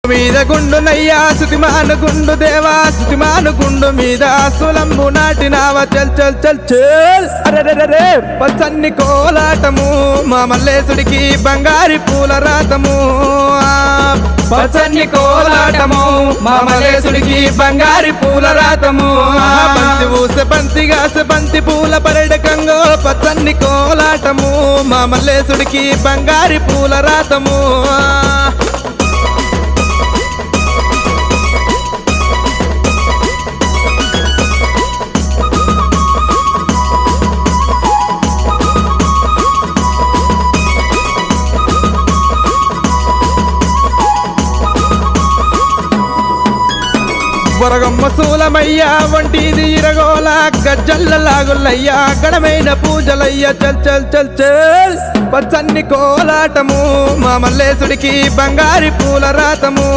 మీద గుండునయ్యా సుతిమాను గుండు దేవా సుతిమాను గుండు మీద సులంబు నాటినావ చల్ చల్ చల్ చల్ అరెరెరే పచ్చన్ని కోలాటము మా మల్లేశుడికి బంగారి పూల రాతము పచ్చన్ని కోలాటము మా మల్లేశుడికి బంగారి పూల రాతము బంతి ఊసె బంతిగాస బంతి పూల పర్యటకంగో పచ్చన్ని కోలాటము మా మల్లేశుడికి బంగారి పూల రాతము వరగమ్మ సూలమయ్యా వంటిది ఇరగోల గజ్జల్ల లాగులయ్యా గడమైన పూజలయ్యా చల్ చల్ చల్ చల్ పచ్చన్ని కోలాటము మా మల్లేశుడికి బంగారి పూల రాతము